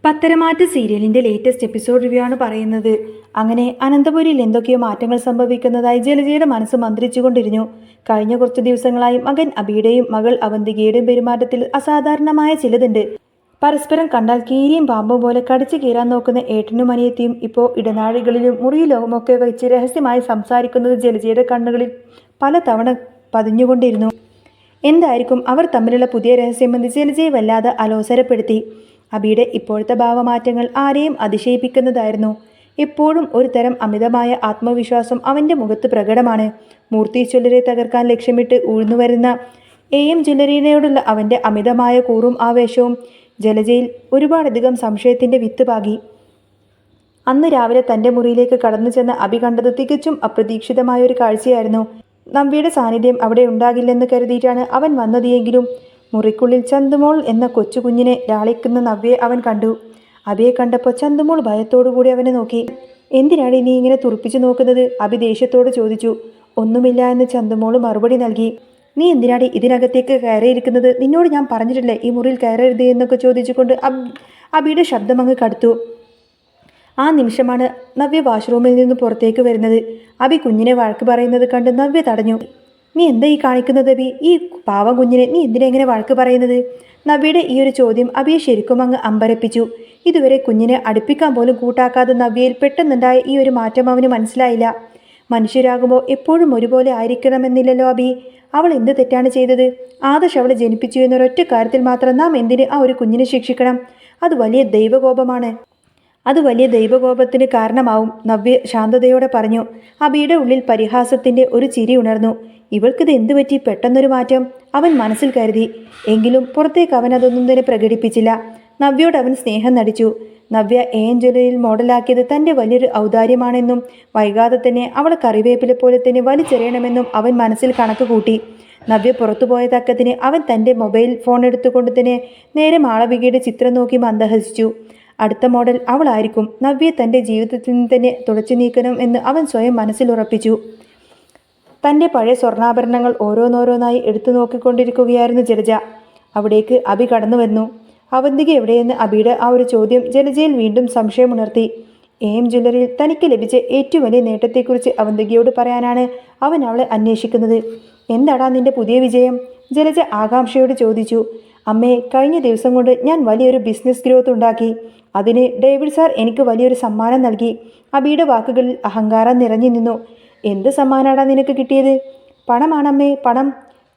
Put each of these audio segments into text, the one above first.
പത്തരമാറ്റ് സീരിയലിന്റെ latest episode review ആണ് പറയുന്നത്. അങ്ങനെ അനന്തപുരിയിൽ എന്തൊക്കെയോ മാറ്റങ്ങൾ സംഭവിക്കുന്നതായി ജലജയുടെ മനസ്സ് മന്ത്രിച്ചുകൊണ്ടിരുന്നു. കഴിഞ്ഞ കുറച്ചു ദിവസങ്ങളായി മകൻ അബിയുടെയും മകൾ അവന്തികയുടെയും പെരുമാറ്റത്തിൽ അസാധാരണമായ ചിലതുണ്ട്. പരസ്പരം കണ്ടാൽ കീരിയും പാമ്പും പോലെ കടിച്ചു കീറാൻ നോക്കുന്ന ഏട്ടനും അനിയത്തിയും ഇപ്പോൾ ഇടനാഴികളിലും മുറിയിലുമൊക്കെ വെച്ച് രഹസ്യമായി സംസാരിക്കുന്നത് ജലജയുടെ കണ്ണുകളിൽ പലതവണ പതിഞ്ഞുകൊണ്ടിരുന്നു. എന്തായിരിക്കും അവർ തമ്മിലുള്ള പുതിയ രഹസ്യമെന്ന് ജലജയെ വല്ലാതെ അലോസരപ്പെടുത്തി. അബിയുടെ ഇപ്പോഴത്തെ ഭാവമാറ്റങ്ങൾ ആരെയും അതിശയിപ്പിക്കുന്നതായിരുന്നു. എപ്പോഴും ഒരു തരം അമിതമായ ആത്മവിശ്വാസം അവൻ്റെ മുഖത്ത് പ്രകടമാണ്. മൂർത്തി ജ്വല്ലറി തകർക്കാൻ ലക്ഷ്യമിട്ട് ഊഴ്ന്നുവരുന്ന AM ജ്വല്ലറിയോടുള്ള അവൻ്റെ അമിതമായ കൂറും ആവേശവും ജലജയിൽ ഒരുപാടധികം സംശയത്തിൻ്റെ വിത്ത് പാകി. അന്ന് രാവിലെ തൻ്റെ മുറിയിലേക്ക് കടന്നു ചെന്ന അബി കണ്ടത് തികച്ചും അപ്രതീക്ഷിതമായ ഒരു കാഴ്ചയായിരുന്നു. നവ്യയുടെ സാന്നിധ്യം അവിടെ ഉണ്ടാകില്ലെന്ന് കരുതിയിട്ടാണ് അവൻ വന്നതെങ്കിലും മുറിക്കുള്ളിൽ ചന്തുമോൾ എന്ന കൊച്ചു കുഞ്ഞിനെ ലാളിക്കുന്ന നവ്യയെ അവൻ കണ്ടു. അബിയെ കണ്ടപ്പോൾ ചന്തുമോൾ ഭയത്തോടുകൂടി അവനെ നോക്കി. എന്തിനാണ് നീ ഇങ്ങനെ തുറപ്പിച്ചു നോക്കുന്നത്? അബി ദേഷ്യത്തോട് ചോദിച്ചു. ഒന്നുമില്ല എന്ന് ചന്തുമോൾ മറുപടി നൽകി. നീ എന്തിനാണ് ഇതിനകത്തേക്ക് കയറിയിരിക്കുന്നത്? നിന്നോട് ഞാൻ പറഞ്ഞിട്ടില്ലേ ഈ മുറിയിൽ കയറരുത് എന്നൊക്കെ ചോദിച്ചുകൊണ്ട് അബിയുടെ ശബ്ദം അങ്ങ് കടുത്തു. ആ നിമിഷമാണ് നവ്യ വാഷ്റൂമിൽ നിന്ന് പുറത്തേക്ക് വരുന്നത്. അബി കുഞ്ഞിനെ വഴക്ക് പറയുന്നത് കണ്ട് നവ്യ തടഞ്ഞു. നീ എന്താ ഈ കാണിക്കുന്നത് അബി? ഈ പാവം കുഞ്ഞിനെ നീ എന്തിനെങ്ങനെ വഴക്ക് പറയുന്നത്? നവ്യയുടെ ഈ ഒരു ചോദ്യം അബിയെ ശരിക്കും അങ്ങ് അമ്പരപ്പിച്ചു. ഇതുവരെ കുഞ്ഞിനെ അടുപ്പിക്കാൻ പോലും കൂട്ടാക്കാതെ നവ്യയിൽ പെട്ടെന്നുണ്ടായ ഈ ഒരു മാറ്റം അവന് മനസ്സിലായില്ല. മനുഷ്യരാകുമ്പോൾ എപ്പോഴും ഒരുപോലെ ആയിരിക്കണമെന്നില്ലല്ലോ അബി. അവൾ എന്ത് തെറ്റാണ് ചെയ്തത്? ആദർശ് അവളെ ജനിപ്പിച്ചു എന്നൊരൊറ്റ കാര്യത്തിൽ മാത്രം നാം എന്തിന് ആ ഒരു കുഞ്ഞിനെ ശിക്ഷിക്കണം? അത് വലിയ ദൈവകോപമാണ്. അത് വലിയ ദൈവകോപത്തിന് കാരണമാവും, നവ്യ ശാന്തതയോടെ പറഞ്ഞു. അബിയുടെ ഉള്ളിൽ പരിഹാസത്തിൻ്റെ ഒരു ചിരി ഉണർന്നു. ഇവൾക്കിത് എന്തുപറ്റി പെട്ടെന്നൊരു മാറ്റം? അവൻ മനസ്സിൽ കരുതി. എങ്കിലും പുറത്തേക്ക് അവൻ അതൊന്നും തന്നെ പ്രകടിപ്പിച്ചില്ല. നവ്യയോട് അവൻ സ്നേഹം നടിച്ചു. നവ്യ AM ജ്വല്ലറിയിൽ മോഡലാക്കിയത് തൻ്റെ വലിയൊരു ഔദാര്യമാണെന്നും വൈകാതെ തന്നെ അവളെ കറിവേപ്പിലെ പോലെ തന്നെ വലിച്ചെറിയണമെന്നും അവൻ മനസ്സിൽ കണക്ക് കൂട്ടി. നവ്യ പുറത്തുപോയ തക്കത്തിന് അവൻ തൻ്റെ മൊബൈൽ ഫോൺ എടുത്തുകൊണ്ട് തന്നെ നേരെ മാളവികയുടെ ചിത്രം നോക്കി മന്ദഹസിച്ചു. അടുത്ത മോഡൽ അവളായിരിക്കും. നവ്യെ തൻ്റെ ജീവിതത്തിൽ നിന്ന് തന്നെ തുടച്ചു നീക്കണം എന്ന് അവൻ സ്വയം മനസ്സിൽ ഉറപ്പിച്ചു. തൻ്റെ പഴയ സ്വർണ്ണാഭരണങ്ങൾ ഓരോന്നോരോന്നായി എടുത്തു നോക്കിക്കൊണ്ടിരിക്കുകയായിരുന്നു ജലജ. അവിടേക്ക് അബി കടന്നു വന്നു. അവന്തിക എവിടെയെന്ന് അബിയുടെ ആ ഒരു ചോദ്യം ജലജയിൽ വീണ്ടും സംശയമുണർത്തി. AM ജ്വല്ലറിയിൽ തനിക്ക് ലഭിച്ച ഏറ്റവും വലിയ നേട്ടത്തെക്കുറിച്ച് അവന്തികയോട് പറയാനാണ് അവൻ അവളെ അന്വേഷിക്കുന്നത്. എന്താടാ നിന്റെ പുതിയ വിജയം? ജലജ ആകാംക്ഷയോട് ചോദിച്ചു. അമ്മേ, കഴിഞ്ഞ ദിവസം കൊണ്ട് ഞാൻ വലിയൊരു ബിസിനസ് ഗ്രോത്ത് ഉണ്ടാക്കി. അതിന് ഡേവിഡ് സാർ എനിക്ക് വലിയൊരു സമ്മാനം നൽകി. അബിയുടെ വാക്കുകളിൽ അഹങ്കാരം നിറഞ്ഞു നിന്നു. എന്ത് സമ്മാനാടാ നിനക്ക് കിട്ടിയത്? പണമാണമ്മേ, പണം.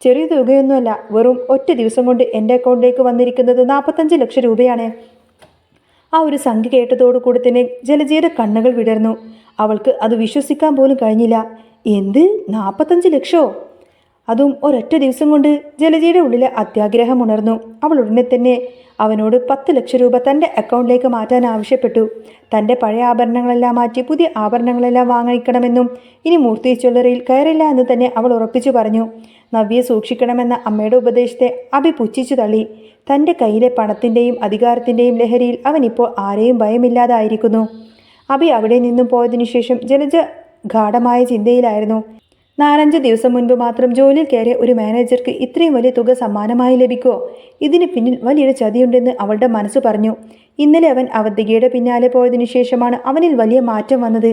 ചെറിയ തുകയൊന്നുമല്ല. വെറും ഒറ്റ ദിവസം കൊണ്ട് എൻ്റെ അക്കൗണ്ടിലേക്ക് വന്നിരിക്കുന്നത് 45 ലക്ഷം രൂപയാണ്. ആ ഒരു സംഖ്യ കേട്ടതോടു കൂടി തന്നെ ജലജയുടെ കണ്ണുകൾ വിടർന്നു. അവൾക്ക് അത് വിശ്വസിക്കാൻ പോലും കഴിഞ്ഞില്ല. എന്ത്, 45 ലക്ഷമോ? അതും ഒരൊറ്റ ദിവസം കൊണ്ട്? ജലജയുടെ ഉള്ളിലെ അത്യാഗ്രഹം ഉണർന്നു. അവൾ ഉടനെ തന്നെ അവനോട് 10 ലക്ഷം രൂപ തൻ്റെ അക്കൗണ്ടിലേക്ക് മാറ്റാൻ ആവശ്യപ്പെട്ടു. തൻ്റെ പഴയ ആഭരണങ്ങളെല്ലാം മാറ്റി പുതിയ ആഭരണങ്ങളെല്ലാം വാങ്ങിക്കണമെന്നും ഇനി മൂർത്തി ജ്വല്ലറിയിൽ കയറില്ല എന്ന് തന്നെ അവൾ ഉറപ്പിച്ചു പറഞ്ഞു. നവ്യെ സൂക്ഷിക്കണമെന്ന അമ്മയുടെ ഉപദേശത്തെ അബി പുച്ഛിച്ചു തള്ളി. തൻ്റെ കയ്യിലെ പണത്തിൻ്റെയും അധികാരത്തിൻ്റെയും ലഹരിയിൽ അവനിപ്പോൾ ആരെയും ഭയമില്ലാതായിരിക്കുന്നു. അബി അവിടെ നിന്നും പോയതിനു ശേഷം ജലജ ഗാഢമായ ചിന്തയിലായിരുന്നു. 4-5 ദിവസം മുൻപ് മാത്രം ജോലിയിൽ കയറിയ ഒരു മാനേജർക്ക് ഇത്രയും വലിയ തുക സമ്മാനമായി ലഭിക്കുമോ? ഇതിന് പിന്നിൽ വലിയൊരു ചതിയുണ്ടെന്ന് അവളുടെ മനസ്സ് പറഞ്ഞു. ഇന്നലെ അവൻ അവന്തികയുടെ പിന്നാലെ പോയതിനു ശേഷമാണ് അവനിൽ വലിയ മാറ്റം വന്നത്.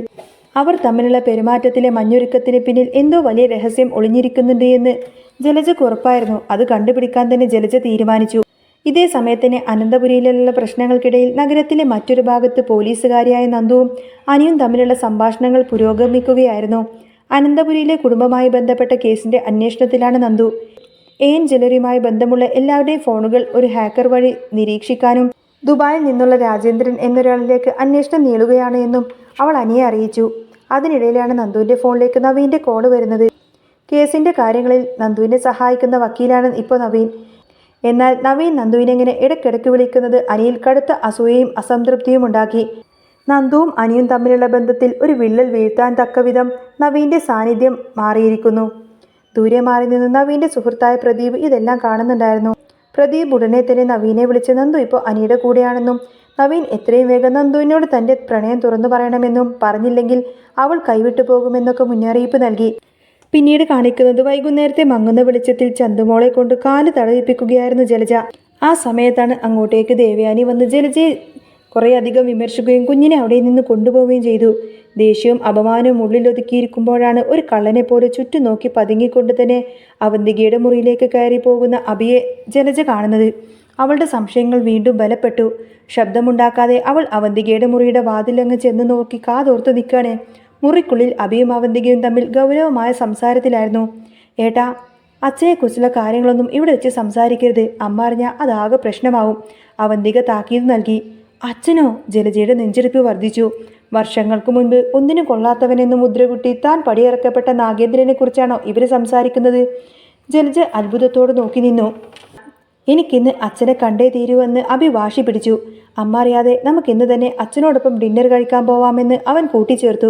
അവർ തമ്മിലുള്ള പെരുമാറ്റത്തിലെ മഞ്ഞൊരുക്കത്തിന് പിന്നിൽ എന്തോ വലിയ രഹസ്യം ഒളിഞ്ഞിരിക്കുന്നുണ്ട് എന്ന് ജലജക്ക് ഉറപ്പായിരുന്നു. അത് കണ്ടുപിടിക്കാൻ തന്നെ ജലജ തീരുമാനിച്ചു. ഇതേ സമയത്തന്നെ അനന്തപുരിയിലുള്ള പ്രശ്നങ്ങൾക്കിടയിൽ നഗരത്തിലെ മറ്റൊരു ഭാഗത്ത് പോലീസുകാരിയായ നന്ദുവും അനിയും തമ്മിലുള്ള സംഭാഷണങ്ങൾ പുരോഗമിക്കുകയായിരുന്നു. അനന്തപുരിയിലെ കുടുംബവുമായി ബന്ധപ്പെട്ട കേസിൻ്റെ അന്വേഷണത്തിലാണ് നന്ദു. AM ജ്വല്ലറിയുമായി ബന്ധമുള്ള എല്ലാവരുടെയും ഫോണുകൾ ഒരു ഹാക്കർ വഴി നിരീക്ഷിക്കാനും ദുബായിൽ നിന്നുള്ള രാജേന്ദ്രൻ എന്നൊരാളിലേക്ക് അന്വേഷണം നീളുകയാണ് എന്നും അവൾ അനിയെ അറിയിച്ചു. അതിനിടയിലാണ് നന്ദുവിൻ്റെ ഫോണിലേക്ക് നവീൻ്റെ കോള് വരുന്നത്. കേസിൻ്റെ കാര്യങ്ങളിൽ നന്ദുവിനെ സഹായിക്കുന്ന വക്കീലാണ് ഇപ്പോൾ നവീൻ. എന്നാൽ നവീൻ നന്ദുവിനെങ്ങനെ ഇടയ്ക്കിടയ്ക്ക് വിളിക്കുന്നത് അനിയിൽ കടുത്ത അസൂയയും അസംതൃപ്തിയും ഉണ്ടാക്കി. നന്ദുവും അനിയും തമ്മിലുള്ള ബന്ധത്തിൽ ഒരു വിള്ളൽ വീഴ്ത്താൻ തക്കവിധം നവീൻ്റെ സാന്നിധ്യം മാറിയിരിക്കുന്നു. ദൂരെ മാറി നിന്ന് നവീൻ്റെ സുഹൃത്തായ പ്രദീപ് ഇതെല്ലാം കാണുന്നുണ്ടായിരുന്നു. പ്രദീപ് ഉടനെ തന്നെ നവീനെ വിളിച്ച് നന്ദു ഇപ്പോൾ അനിയുടെ കൂടെയാണെന്നും നവീൻ എത്രയും വേഗം നന്ദുവിനോട് തൻ്റെ പ്രണയം തുറന്നു പറയണമെന്നും പറഞ്ഞില്ലെങ്കിൽ അവൾ കൈവിട്ടു പോകുമെന്നൊക്കെ മുന്നറിയിപ്പ് നൽകി. പിന്നീട് കാണിക്കുന്നത് വൈകുന്നേരത്തെ മങ്ങുന്ന വെളിച്ചത്തിൽ ചന്തുമോളെ കൊണ്ട് കാല് തടവിപ്പിക്കുകയായിരുന്നു ജലജ. ആ സമയത്താണ് അങ്ങോട്ടേക്ക് ദേവയാനി വന്ന് ജലജയെ കുറേ അധികം വിമർശിക്കുകയും കുഞ്ഞിനെ അവിടെ നിന്ന് കൊണ്ടുപോവുകയും ചെയ്തു. ദേഷ്യവും അപമാനവും ഉള്ളിലൊതുക്കിയിരിക്കുമ്പോഴാണ് ഒരു കള്ളനെ പോലെ ചുറ്റും നോക്കി പതുങ്ങിക്കൊണ്ട് തന്നെ അവന്തികയുടെ മുറിയിലേക്ക് കയറി പോകുന്ന അബിയെ ജലജ കാണുന്നത്. അവളുടെ സംശയങ്ങൾ വീണ്ടും ബലപ്പെട്ടു. ശബ്ദമുണ്ടാക്കാതെ അവൾ അവന്തികയുടെ മുറിയുടെ വാതിലങ്ങ് ചെന്ന് നോക്കി കാതോർത്ത് നിൽക്കാണ്. മുറിക്കുള്ളിൽ അബിയും അവന്തികയും തമ്മിൽ ഗൗരവമായ സംസാരത്തിലായിരുന്നു. ഏട്ടാ, അച്ഛനെക്കുറിച്ചുള്ള കാര്യങ്ങളൊന്നും ഇവിടെ വെച്ച് സംസാരിക്കരുത്. അമ്മ അറിഞ്ഞാൽ അതാകെ പ്രശ്നമാവും. അവന്തിക താക്കീത് നൽകി. അച്ഛനോ? ജലജയുടെ നെഞ്ചെടുപ്പ് വർദ്ധിച്ചു. വർഷങ്ങൾക്ക് മുൻപ് ഒന്നിനും കൊള്ളാത്തവനെന്ന് മുദ്രകുട്ടി താൻ പടിയിറക്കപ്പെട്ട നാഗേന്ദ്രനെ കുറിച്ചാണോ ഇവർ സംസാരിക്കുന്നത്? ജലജ അത്ഭുതത്തോട് നോക്കി നിന്നു. എനിക്കിന്ന് അച്ഛനെ കണ്ടേ തീരുവെന്ന് അഭി വാശി പിടിച്ചു. അമ്മ അറിയാതെ നമുക്കിന്ന് തന്നെ അച്ഛനോടൊപ്പം ഡിന്നർ കഴിക്കാൻ പോവാമെന്ന് അവൻ കൂട്ടിച്ചേർത്തു.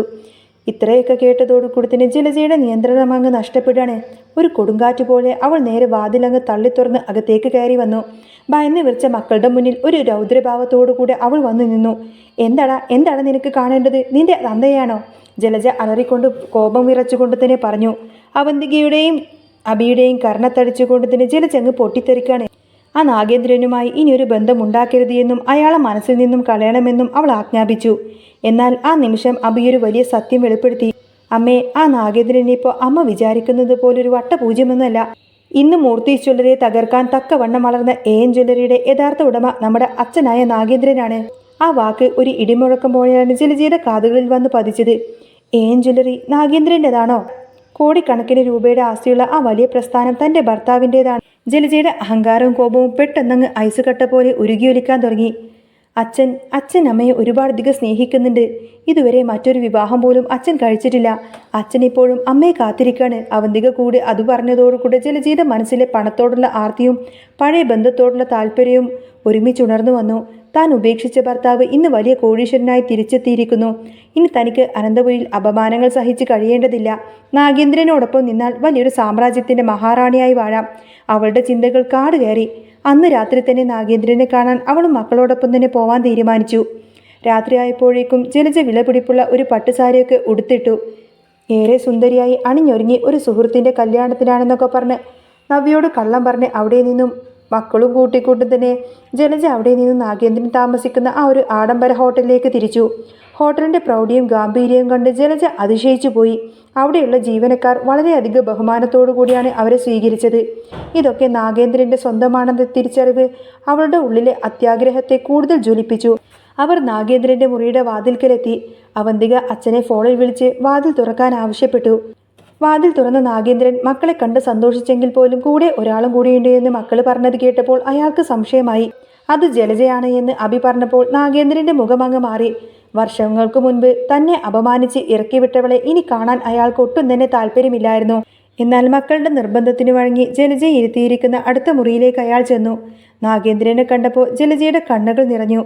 ഇത്രയൊക്കെ കേട്ടതോടുകൂടി തന്നെ ജലജയുടെ നിയന്ത്രണം അങ്ങ് നഷ്ടപ്പെടുകയാണ്. ഒരു കൊടുങ്കാറ്റ് പോലെ അവൾ നേരെ വാതിലങ്ങ് തള്ളിത്തുറന്ന് അകത്തേക്ക് കയറി വന്നു. ഭയന്ന് വിറച്ച മക്കളുടെ മുന്നിൽ ഒരു രൗദ്രഭാവത്തോടുകൂടി അവൾ വന്നു നിന്നു. എന്താണ് നിനക്ക് കാണേണ്ടത്? നിന്റെ തന്തയാണോ? ജലജ അലറിക്കൊണ്ട് കോപം വിറച്ചുകൊണ്ട് തന്നെ പറഞ്ഞു. അവന്തികയുടെയും അബിയുടെയും കർണത്തടിച്ചുകൊണ്ട് തന്നെ ജലജങ്ങ് പൊട്ടിത്തെറിക്കാണ്. ആ നാഗേന്ദ്രനുമായി ഇനിയൊരു ബന്ധമുണ്ടാക്കരുത് എന്നും അയാളെ മനസ്സിൽ നിന്നും കളയണമെന്നും അവൾ ആജ്ഞാപിച്ചു. എന്നാൽ ആ നിമിഷം അബിയൊരു വലിയ സത്യം വെളിപ്പെടുത്തി. അമ്മേ, ആ നാഗേന്ദ്രനിപ്പോൾ അമ്മ വിചാരിക്കുന്നത് പോലൊരു വട്ടപൂജ്യമൊന്നുമല്ല. ഇന്ന് മൂർത്തി ജ്വല്ലറിയെ തകർക്കാൻ തക്കവണ്ണം വളർന്ന എൻ ജ്വല്ലറിയുടെ യഥാർത്ഥ ഉടമ നമ്മുടെ അച്ഛനായ നാഗേന്ദ്രനാണ്. ആ വാക്ക് ഒരു ഇടിമുഴക്കം പോലെയാണ് ജലജയുടെ കാതുകളിൽ വന്ന് പതിച്ചത്. N jewellery നാഗേന്ദ്രൻ്റെതാണോ? കോടിക്കണക്കിന് രൂപയുടെ ആസ്തിയുള്ള ആ വലിയ പ്രസ്ഥാനം തൻ്റെ ഭർത്താവിൻ്റെതാണ്. ജലജയുടെ അഹങ്കാരവും കോപവും പെട്ടെന്നങ്ങ് ഐസ് കട്ട പോലെ ഉരുകിയൊലിക്കാൻ തുടങ്ങി. അച്ഛൻ അമ്മയെ ഒരുപാടധികം സ്നേഹിക്കുന്നുണ്ട്. ഇതുവരെ മറ്റൊരു വിവാഹം പോലും അച്ഛൻ കഴിച്ചിട്ടില്ല. അച്ഛൻ ഇപ്പോഴും അമ്മയെ കാത്തിരിക്കാണ്. അവന്തിക കൂടി അത് പറഞ്ഞതോടുകൂടെ ജലജയുടെ മനസ്സിലെ പണത്തോടുള്ള ആർത്തിയും പഴയ ബന്ധത്തോടുള്ള താല്പര്യവും ഒരുമിച്ചുണർന്നു വന്നു. താൻ ഉപേക്ഷിച്ച ഭർത്താവ് ഇന്ന് വലിയ കോടീശ്വരനായി തിരിച്ചെത്തിയിരിക്കുന്നു. ഇനി തനിക്ക് അനന്തപുരിയിൽ അപമാനങ്ങൾ സഹിച്ച് കഴിയേണ്ടതില്ല. നാഗേന്ദ്രനോടൊപ്പം നിന്നാൽ വലിയൊരു സാമ്രാജ്യത്തിൻ്റെ മഹാറാണിയായി വാഴാം. അവളുടെ ചിന്തകൾ കാട് കയറി. അന്ന് രാത്രി തന്നെ നാഗേന്ദ്രനെ കാണാൻ അവളും മക്കളോടൊപ്പം തന്നെ പോവാൻ തീരുമാനിച്ചു. രാത്രിയായപ്പോഴേക്കും ജലജ വിലപിടിപ്പുള്ള ഒരു പട്ടുസാരിയൊക്കെ ഉടുത്തിട്ടു. ഏറെ സുന്ദരിയായി അണിഞ്ഞൊരുങ്ങി ഒരു സുഹൃത്തിൻ്റെ കല്യാണത്തിനാണെന്നൊക്കെ പറഞ്ഞ് നവ്യയോട് കള്ളം പറഞ്ഞ് അവിടെ നിന്നും മക്കളും കൂട്ടിക്കൂട്ടും തന്നെ ജലജ അവിടെ നിന്നും നാഗേന്ദ്രൻ താമസിക്കുന്ന ആ ഒരു ആഡംബര ഹോട്ടലിലേക്ക് തിരിച്ചു. ഹോട്ടലിൻ്റെ പ്രൗഢിയും ഗാംഭീര്യവും കണ്ട് ജലജ അതിശയിച്ചു പോയി. അവിടെയുള്ള ജീവനക്കാർ വളരെയധികം ബഹുമാനത്തോടു കൂടിയാണ് അവരെ സ്വീകരിച്ചത്. ഇതൊക്കെ നാഗേന്ദ്രൻ്റെ സ്വന്തമാണെന്ന തിരിച്ചറിവ് അവളുടെ ഉള്ളിലെ അത്യാഗ്രഹത്തെ കൂടുതൽ ജ്വലിപ്പിച്ചു. അവർ നാഗേന്ദ്രൻ്റെ മുറിയുടെ വാതിൽക്കലെത്തി. അവന്തിക അച്ഛനെ ഫോണിൽ വിളിച്ച് വാതിൽ തുറക്കാൻ ആവശ്യപ്പെട്ടു. വാതിൽ തുറന്ന നാഗേന്ദ്രൻ മക്കളെ കണ്ട് സന്തോഷിച്ചെങ്കിൽ പോലും കൂടെ ഒരാളും കൂടിയുണ്ട് എന്ന് മക്കൾ പറഞ്ഞത് കേട്ടപ്പോൾ അയാൾക്ക് സംശയമായി. അത് ജലജയാണ് എന്ന് അഭി പറഞ്ഞപ്പോൾ നാഗേന്ദ്രൻ്റെ മുഖമങ്ങ് മാറി. വർഷങ്ങൾക്ക് മുൻപ് തന്നെ അപമാനിച്ച് ഇറക്കിവിട്ടവളെ ഇനി കാണാൻ അയാൾക്ക് ഒട്ടും തന്നെ താല്പര്യമില്ലായിരുന്നു. എന്നാൽ മക്കളുടെ നിർബന്ധത്തിന് വഴങ്ങി ജലജയെ ഇരുത്തിയിരിക്കുന്ന അടുത്ത മുറിയിലേക്ക് അയാൾ ചെന്നു. നാഗേന്ദ്രനെ കണ്ടപ്പോൾ ജലജയുടെ കണ്ണുകൾ നിറഞ്ഞു.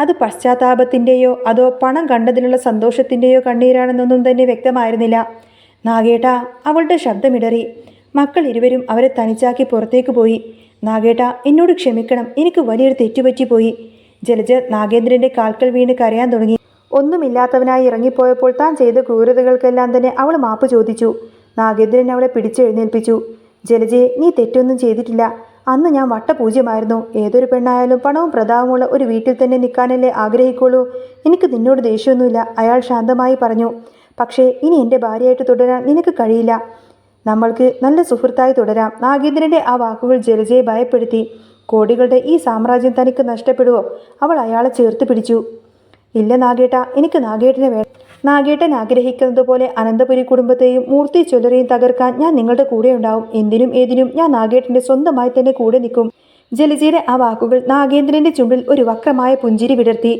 അത് പശ്ചാത്താപത്തിൻ്റെയോ അതോ പണം കണ്ടതിലുള്ള സന്തോഷത്തിൻ്റെയോ കണ്ണീരാണെന്നൊന്നും തന്നെ വ്യക്തമായിരുന്നില്ല. നാഗേട്ട, അവളുടെ ശബ്ദമിടറി. മക്കൾ ഇരുവരും അവരെ തനിച്ചാക്കി പുറത്തേക്ക് പോയി. നാഗേട്ട, എന്നോട് ക്ഷമിക്കണം, എനിക്ക് വലിയൊരു തെറ്റുപറ്റിപ്പോയി. ജലജ നാഗേന്ദ്രൻ്റെ കാൽക്കൽ വീണ് കരയാൻ തുടങ്ങി. ഒന്നുമില്ലാത്തവനായി ഇറങ്ങിപ്പോയപ്പോൾ താൻ ചെയ്ത ക്രൂരതകൾക്കെല്ലാം തന്നെ അവൾ മാപ്പ് ചോദിച്ചു. നാഗേന്ദ്രൻ അവളെ പിടിച്ചെഴുന്നേൽപ്പിച്ചു. ജലജയെ, നീ തെറ്റൊന്നും ചെയ്തിട്ടില്ല. അന്ന് ഞാൻ വട്ടപൂജ്യമായിരുന്നു. ഏതൊരു പെണ്ണായാലും പണവും പ്രതാപമുള്ള ഒരു വീട്ടിൽ തന്നെ നിൽക്കാനല്ലേ ആഗ്രഹിക്കുള്ളൂ. എനിക്ക് നിന്നോട് ദേഷ്യമൊന്നുമില്ല, അയാൾ ശാന്തമായി പറഞ്ഞു. പക്ഷേ ഇനി എൻ്റെ ഭാര്യയായിട്ട് തുടരാൻ നിനക്ക് കഴിയില്ല. നമ്മൾക്ക് നല്ല സുഹൃത്തായി തുടരാം. നാഗേന്ദ്രൻ്റെ ആ വാക്കുകൾ ജലജയെ ഭയപ്പെടുത്തി. കോടികളുടെ ഈ സാമ്രാജ്യം തനിക്ക് നഷ്ടപ്പെടുവോ? അവൾ അയാളെ ചേർത്ത് പിടിച്ചു. ഇല്ല നാഗേട്ട, എനിക്ക് നാഗേട്ടനെ വേണം. നാഗേട്ടൻ ആഗ്രഹിക്കുന്നത് പോലെ അനന്തപുരി കുടുംബത്തെയും മൂർത്തി ജ്വല്ലറിയും തകർക്കാൻ ഞാൻ നിങ്ങളുടെ കൂടെ ഉണ്ടാവും. എന്തിനും ഏതിനും ഞാൻ നാഗേട്ടൻ്റെ സ്വന്തമായി തന്നെ കൂടെ നിൽക്കും. ജലജയുടെ ആ വാക്കുകൾ നാഗേന്ദ്രൻ്റെ ചുണ്ടിൽ ഒരു വക്രമായ പുഞ്ചിരി വിടർത്തി.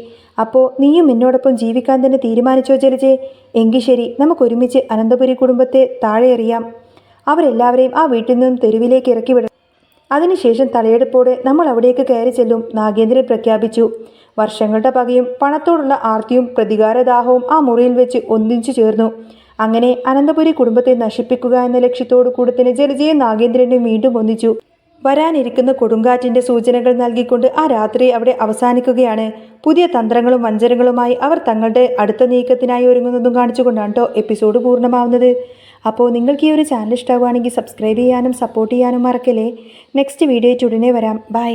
അപ്പോൾ നീയും എന്നോടൊപ്പം ജീവിക്കാൻ തന്നെ തീരുമാനിച്ചോ ജലജെ? എങ്കിൽ ശരി, നമുക്കൊരുമിച്ച് അനന്തപുരി കുടുംബത്തെ താഴെ എറിയാം. അവരെല്ലാവരെയും ആ വീട്ടിൽ നിന്നും തെരുവിലേക്ക് ഇറക്കി വിടണം. അതിനുശേഷം തലയെടുപ്പോടെ നമ്മൾ അവിടേക്ക് കയറി ചെല്ലും, നാഗേന്ദ്രൻ പ്രഖ്യാപിച്ചു. വർഷങ്ങളുടെ പകയും പണത്തോടുള്ള ആർത്തിയും പ്രതികാരദാഹവും ആ മുറിയിൽ വെച്ച് ഒന്നിച്ചു ചേർന്നു. അങ്ങനെ അനന്തപുരി കുടുംബത്തെ നശിപ്പിക്കുക എന്ന ലക്ഷ്യത്തോടു കൂടി തന്നെ ജലജയും നാഗേന്ദ്രനും വീണ്ടും ഒന്നിച്ചു. വരാനിരിക്കുന്ന കൊടുങ്കാറ്റിൻ്റെ സൂചനകൾ നൽകിക്കൊണ്ട് ആ രാത്രി അവിടെ അവസാനിക്കുകയാണ്. പുതിയ തന്ത്രങ്ങളും വഞ്ചനകളുമായി അവർ തങ്ങളുടെ അടുത്ത നീക്കത്തിനായി ഒരുങ്ങുന്നതും കാണിച്ചുകൊണ്ടാണ് കേട്ടോ എപ്പിസോഡ് പൂർണ്ണമാവുന്നത്. അപ്പോൾ നിങ്ങൾക്ക് ഈ ഒരു ചാനൽ ഇഷ്ടമാവുകയാണെങ്കിൽ സബ്സ്ക്രൈബ് ചെയ്യാനും സപ്പോർട്ട് ചെയ്യാനും മറക്കല്ലേ. നെക്സ്റ്റ് വീഡിയോ ഉടനെ വരാം. ബൈ.